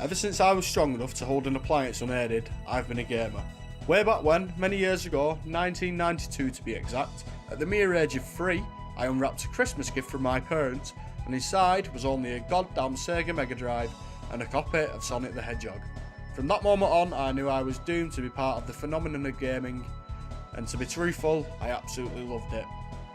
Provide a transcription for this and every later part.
Ever since I was strong enough to hold an appliance unaided, I've been a gamer. Way back when, many years ago, 1992 to be exact, at the mere age of 3, I unwrapped a Christmas gift from my parents, and inside was only a goddamn Sega Mega Drive and a copy of Sonic the Hedgehog. From that moment on, I knew I was doomed to be part of the phenomenon of gaming, and to be truthful, I absolutely loved it.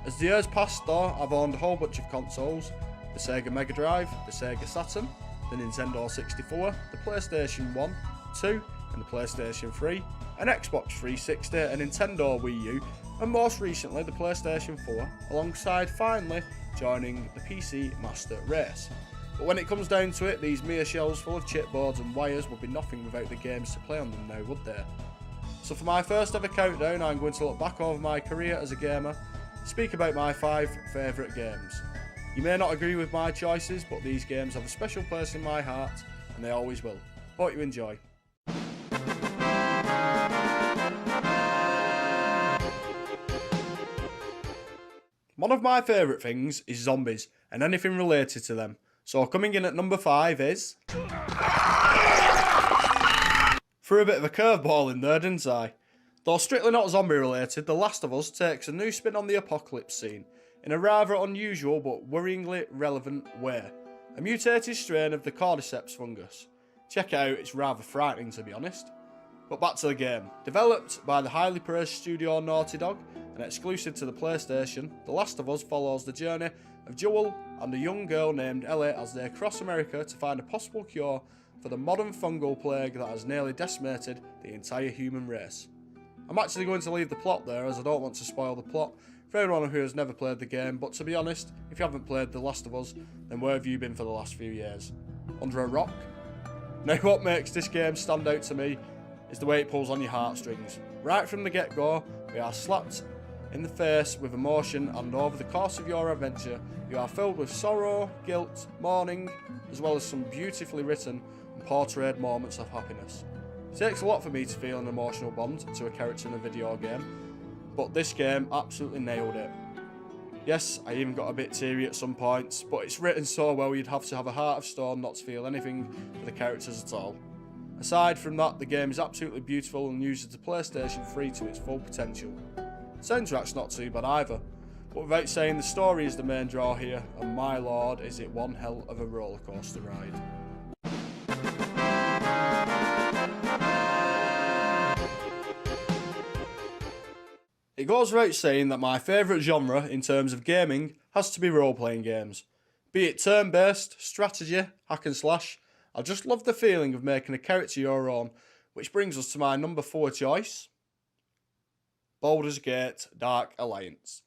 As the years passed though, I've owned a whole bunch of consoles: the Sega Mega Drive, the Sega Saturn, the Nintendo 64, the PlayStation 1, 2 and the PlayStation 3, an Xbox 360, a Nintendo Wii U, and most recently the PlayStation 4, alongside finally joining the PC Master Race. But when it comes down to it, these mere shelves full of chipboards and wires would be nothing without the games to play on them now, would they? So for my first ever countdown, I'm going to look back over my career as a gamer, speak about my 5 favourite games. You may not agree with my choices, but these games have a special place in my heart, and they always will. Hope you enjoy. One of my favourite things is zombies, and anything related to them. So coming in at number 5 is... Threw a bit of a curveball in there, didn't I? Though strictly not zombie related, The Last of Us takes a new spin on the apocalypse scene, in a rather unusual but worryingly relevant way. A mutated strain of the cordyceps fungus. Check it out, it's rather frightening to be honest. But back to the game. Developed by the highly praised studio Naughty Dog and exclusive to the PlayStation, The Last of Us follows the journey of Joel and a young girl named Ellie as they cross America to find a possible cure for the modern fungal plague that has nearly decimated the entire human race. I'm actually going to leave the plot there as I don't want to spoil the plot for anyone who has never played the game, but to be honest, if you haven't played The Last of Us, then where have you been for the last few years? Under a rock? Now what makes this game stand out to me is the way it pulls on your heartstrings. Right from the get-go, we are slapped in the face with emotion, and over the course of your adventure, you are filled with sorrow, guilt, mourning, as well as some beautifully written and portrayed moments of happiness. It takes a lot for me to feel an emotional bond to a character in a video game, but this game absolutely nailed it. Yes, I even got a bit teary at some points, but it's written so well you'd have to have a heart of stone not to feel anything for the characters at all. Aside from that, the game is absolutely beautiful and uses the PlayStation 3 to its full potential. Soundtrack's not too bad either, but without saying, the story is the main draw here, and my lord is it one hell of a rollercoaster ride. It goes without saying that my favourite genre in terms of gaming has to be role-playing games. Be it turn-based, strategy, hack and slash, I just love the feeling of making a character your own, which brings us to my number 4 choice, Baldur's Gate Dark Alliance.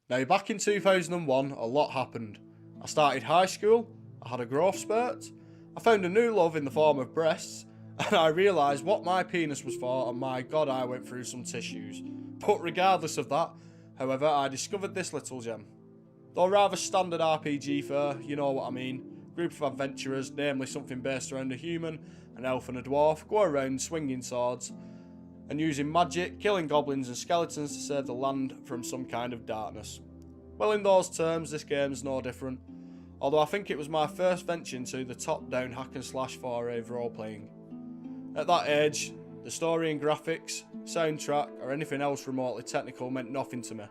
Now back in 2001, a lot happened. I started high school, I had a growth spurt, I found a new love in the form of breasts, and I realised what my penis was for, and my god, I went through some tissues. But regardless of that, however, I discovered this little gem. Though rather standard RPG fare, you know what I mean. Group of adventurers, namely something based around a human, an elf and a dwarf, go around swinging swords and using magic, killing goblins and skeletons to save the land from some kind of darkness. Well, in those terms, this game's no different, although I think it was my first venture into the top-down hack and slash foray of role-playing. At that age, the story and graphics, soundtrack or anything else remotely technical meant nothing to me.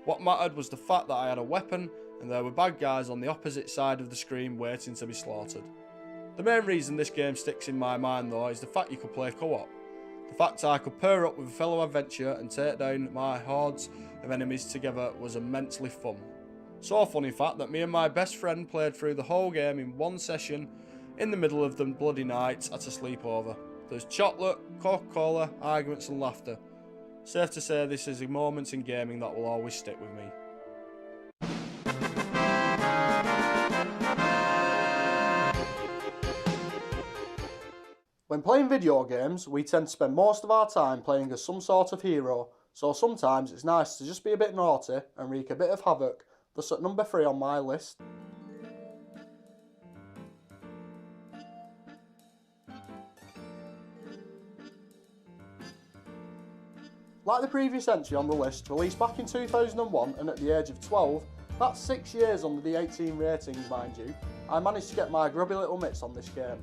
What mattered was the fact that I had a weapon and there were bad guys on the opposite side of the screen waiting to be slaughtered. The main reason this game sticks in my mind though is the fact you could play co-op. The fact I could pair up with a fellow adventurer and take down my hordes of enemies together was immensely fun. So fun in fact that me and my best friend played through the whole game in one session in the middle of the bloody night at a sleepover. There's chocolate, Coca-Cola, arguments and laughter. Safe to say this is a moment in gaming that will always stick with me. When playing video games, we tend to spend most of our time playing as some sort of hero, so sometimes it's nice to just be a bit naughty and wreak a bit of havoc, thus at number 3 on my list. Like the previous entry on the list, released back in 2001 and at the age of 12, that's 6 years under the 18 ratings mind you, I managed to get my grubby little mitts on this game.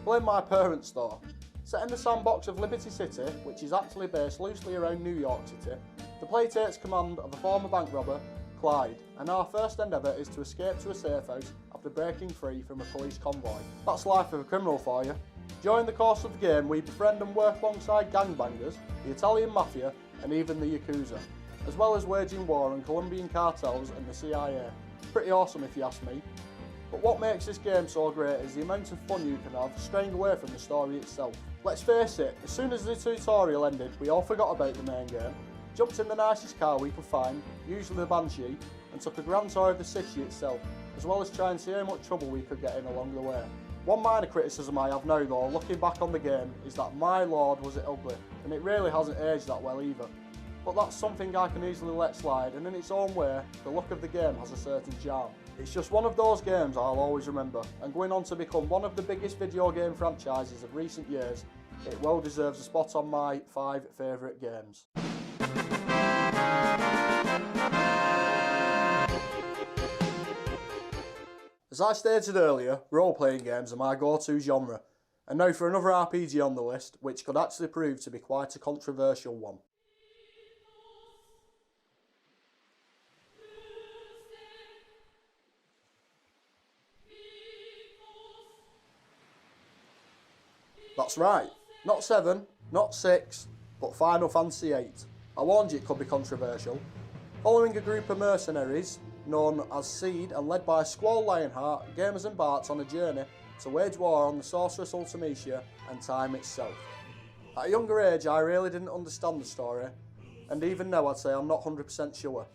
Blame my parents though. Set in the sandbox of Liberty City, which is actually based loosely around New York City, the player takes command of a former bank robber, Clyde, and our first endeavour is to escape to a safe house after breaking free from a police convoy. That's life of a criminal for you. During the course of the game, we befriend and work alongside gangbangers, the Italian Mafia, and even the Yakuza, as well as waging war on Colombian cartels and the CIA. Pretty awesome if you ask me. But what makes this game so great is the amount of fun you can have straying away from the story itself. Let's face it, as soon as the tutorial ended, we all forgot about the main game, jumped in the nicest car we could find, usually the Banshee, and took a grand tour of the city itself, as well as try and see how much trouble we could get in along the way. One minor criticism I have now though, looking back on the game, is that my lord was it ugly, and it really hasn't aged that well either. But that's something I can easily let slide, and in its own way, the look of the game has a certain charm. It's just one of those games I'll always remember, and going on to become one of the biggest video game franchises of recent years, it well deserves a spot on my 5 favourite games. As I stated earlier, role-playing games are my go-to genre, and now for another RPG on the list, which could actually prove to be quite a controversial one. That's right, not 7, not 6, but Final Fantasy VIII. I warned you it could be controversial. Following a group of mercenaries, known as Seed and led by Squall Lionheart, gamers embarked on a journey to wage war on the sorceress Ultimecia and time itself. At a younger age I really didn't understand the story, and even now I'd say I'm not 100% sure.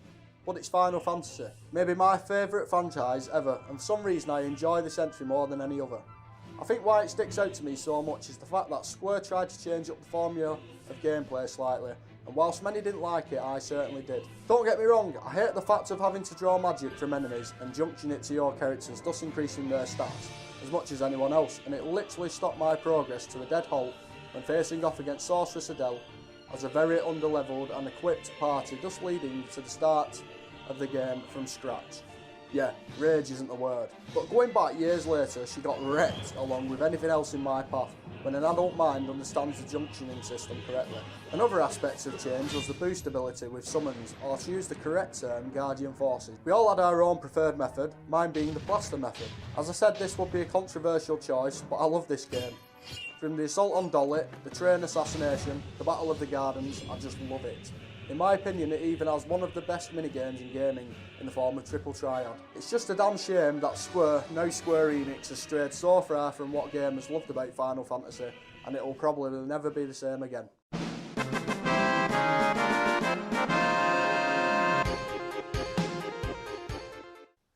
But it's Final Fantasy, maybe my favourite franchise ever, and for some reason I enjoy this entry more than any other. I think why it sticks out to me so much is the fact that Square tried to change up the formula of gameplay slightly, and whilst many didn't like it, I certainly did. Don't get me wrong, I hate the fact of having to draw magic from enemies and junction it to your characters, thus increasing their stats as much as anyone else, and it literally stopped my progress to a dead halt when facing off against Sorceress Adele as a very underleveled and equipped party, thus leading to the start of the game from scratch. Yeah, rage isn't the word. But going back years later, she got wrecked along with anything else in my path when an adult mind understands the junctioning system correctly. Another aspect of change was the boost ability with summons, or to use the correct term, Guardian Forces. We all had our own preferred method, mine being the Plaster method. As I said, this would be a controversial choice, but I love this game. From the assault on Dolly, the train assassination, the Battle of the Gardens, I just love it. In my opinion, it even has one of the best minigames in gaming in the form of Triple Triad. It's just a damn shame that Square, now Square Enix, has strayed so far from what gamers loved about Final Fantasy, and it will probably never be the same again.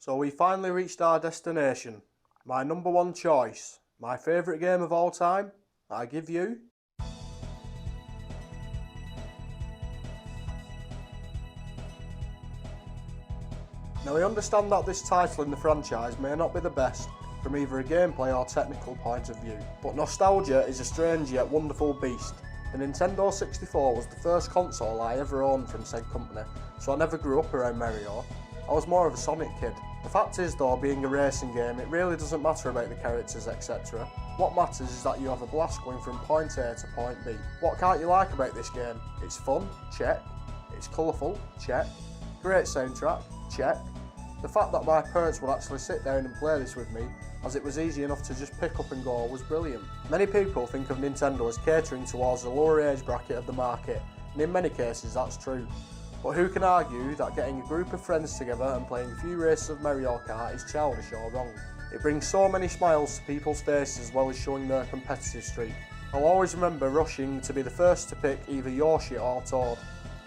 So we finally reached our destination. My number 1 choice, my favourite game of all time, I give you... Now I understand that this title in the franchise may not be the best from either a gameplay or technical point of view, but nostalgia is a strange yet wonderful beast. The Nintendo 64 was the first console I ever owned from said company, so I never grew up around Mario. I was more of a Sonic kid. The fact is though, being a racing game, it really doesn't matter about the characters etc. What matters is that you have a blast going from point A to point B. What can't you like about this game? It's fun, check. It's colourful, check. Great soundtrack, check. The fact that my parents would actually sit down and play this with me, as it was easy enough to just pick up and go, was brilliant. Many people think of Nintendo as catering towards the lower age bracket of the market, and in many cases that's true. But who can argue that getting a group of friends together and playing a few races of Mario Kart is childish or wrong? It brings so many smiles to people's faces as well as showing their competitive streak. I'll always remember rushing to be the first to pick either Yoshi or Toad.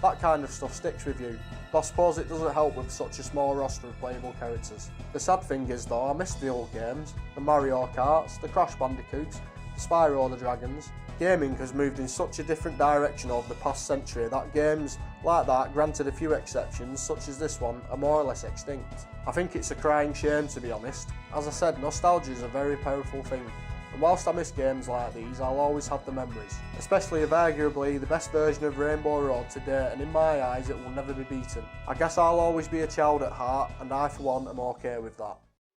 That kind of stuff sticks with you, but I suppose it doesn't help with such a small roster of playable characters. The sad thing is though, I miss the old games, the Mario Karts, the Crash Bandicoots, the Spyro the Dragons. Gaming has moved in such a different direction over the past century that games like that, granted a few exceptions such as this one, are more or less extinct. I think it's a crying shame to be honest. As I said, nostalgia is a very powerful thing. And whilst I miss games like these, I'll always have the memories, especially of arguably the best version of Rainbow Road to date, and in my eyes it will never be beaten. I guess I'll always be a child at heart, and I for one am okay with that.